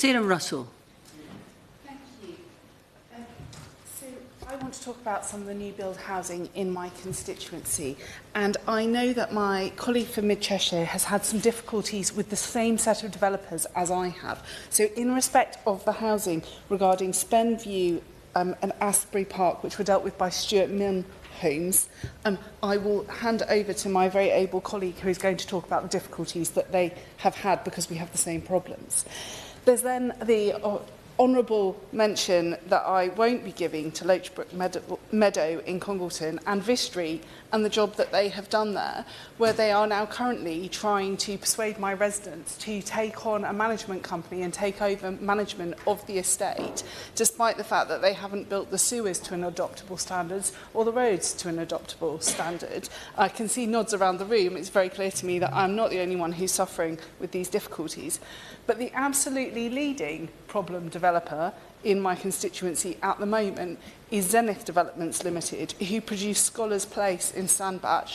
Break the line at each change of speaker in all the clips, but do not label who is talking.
Sarah Russell.
Thank you. So I want to talk about some of the new build housing in my constituency, and I know that my colleague from Mid Cheshire has had some difficulties with the same set of developers as I have. So in respect of the housing regarding Spenview and Asbury Park, which were dealt with by Stuart Milne Homes, I will hand over to my very able colleague who is going to talk about the difficulties that they have had because we have the same problems. There's then the honourable mention that I won't be giving to Lochbrook Meadow in Congleton and Vistry and the job that they have done there, where they are now currently trying to persuade my residents to take on a management company and take over management of the estate, despite the fact that they haven't built the sewers to an adoptable standards or the roads to an adoptable standard. I can see nods around the room. It's very clear to me that I'm not the only one who's suffering with these difficulties. But the absolutely leading problem developer in my constituency at the moment is Zenith Developments Limited, who produce Scholars Place in Sandbach.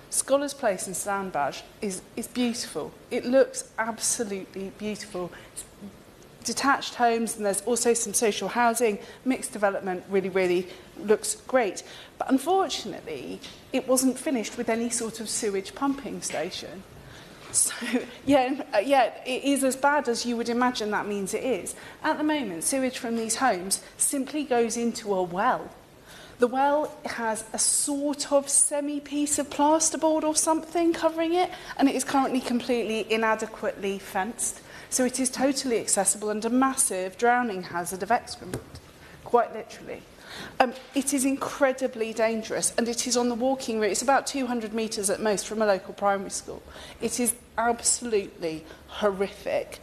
Scholars Place in Sandbach is beautiful. It looks absolutely beautiful. It's detached homes, and there's also some social housing, mixed development, really looks great. But unfortunately, it wasn't finished with any sort of sewage pumping station. So, yeah, it is as bad as you would imagine that means it is. At the moment, sewage from these homes simply goes into a well. The well has a sort of semi-piece of plasterboard or something covering it, and it is currently completely inadequately fenced. So it is totally accessible and a massive drowning hazard of excrement, quite literally. It is incredibly dangerous, and it is on the walking route. It's about 200 metres at most from a local primary school. It is absolutely horrific.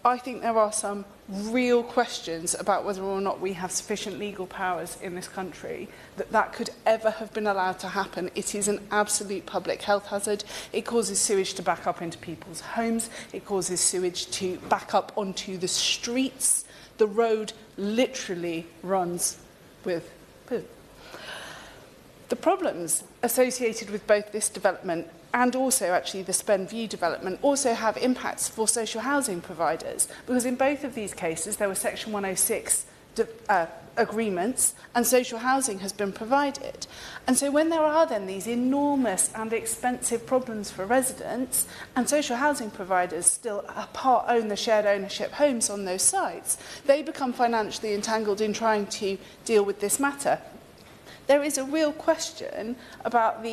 I think there are some real questions about whether or not we have sufficient legal powers in this country that could ever have been allowed to happen. It is an absolute public health hazard. It causes sewage to back up into people's homes. It causes sewage to back up onto the streets. The road literally runs with poo. The problems associated with both this development and also actually the Spenview development also have impacts for social housing providers, because in both of these cases there were Section 106 agreements and social housing has been provided. And so when there are then these enormous and expensive problems for residents, and social housing providers still part own the shared ownership homes on those sites, they become financially entangled in trying to deal with this matter. There is a real question about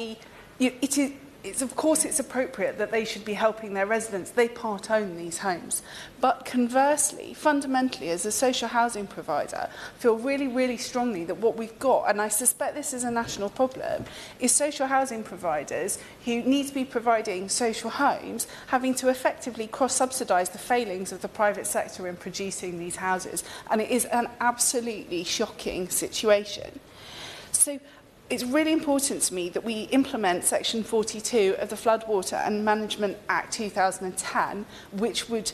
of course it's appropriate that they should be helping their residents. They part own these homes. But conversely, fundamentally, as a social housing provider, I feel really strongly that what we've got, and I suspect this is a national problem, is social housing providers who need to be providing social homes having to effectively cross-subsidise the failings of the private sector in producing these houses. And it is an absolutely shocking situation. So it's really important to me that we implement Section 42 of the Floodwater and Management Act 2010, which would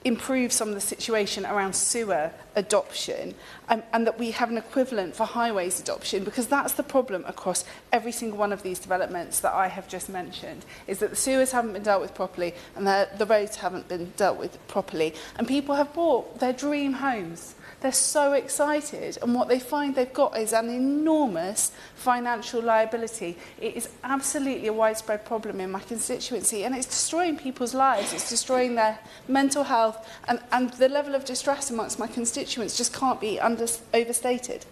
improve some of the situation around sewer adoption, and that we have an equivalent for highways adoption, because that's the problem across every single one of these developments that I have just mentioned, is that the sewers haven't been dealt with properly and the roads haven't been dealt with properly, and people have bought their dream homes. They're so excited, and what they find they've got is an enormous financial liability. It is absolutely a widespread problem in my constituency, and it's destroying people's lives. It's destroying their mental health, and the level of distress amongst my constituents just can't be overstated.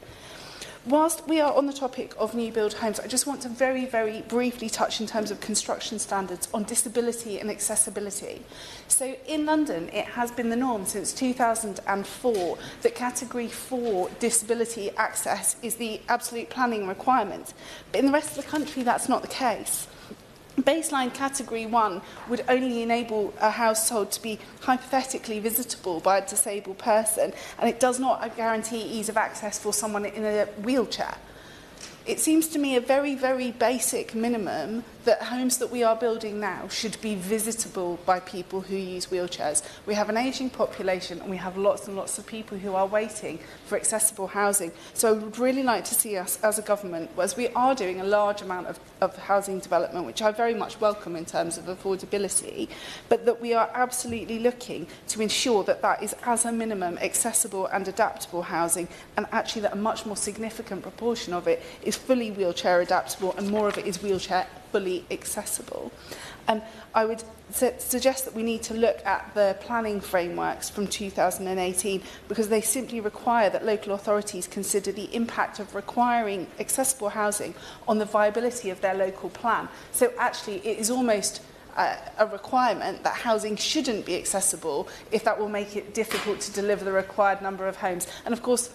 Whilst we are on the topic of new build homes, I just want to very briefly touch in terms of construction standards on disability and accessibility. So in London, it has been the norm since 2004 that Category 4 disability access is the absolute planning requirement. But in the rest of the country, that's not the case. Baseline Category 1 would only enable a household to be hypothetically visitable by a disabled person, and it does not guarantee ease of access for someone in a wheelchair. it seems to me a very, very basic minimum that homes that we are building now should be visitable by people who use wheelchairs. We have an ageing population and we have lots and lots of people who are waiting for accessible housing. So I would really like to see us as a government, as we are doing a large amount of housing development, which I very much welcome in terms of affordability, but that we are absolutely looking to ensure that that is, as a minimum, accessible and adaptable housing, and actually that a much more significant proportion of it is fully wheelchair adaptable and more of it is wheelchair fully accessible. I would suggest that we need to look at the planning frameworks from 2018 because they simply require that local authorities consider the impact of requiring accessible housing on the viability of their local plan. So actually it is almost a requirement that housing shouldn't be accessible if that will make it difficult to deliver the required number of homes. And of course,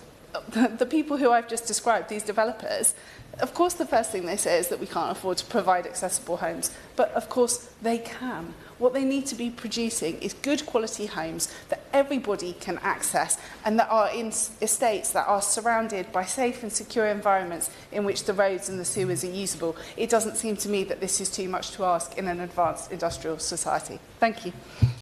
the people who I've just described, these developers, of course the first thing they say is that we can't afford to provide accessible homes, but of course they can. What they need to be producing is good quality homes that everybody can access and that are in estates that are surrounded by safe and secure environments in which the roads and the sewers are usable. It doesn't seem to me that this is too much to ask in an advanced industrial society. Thank you.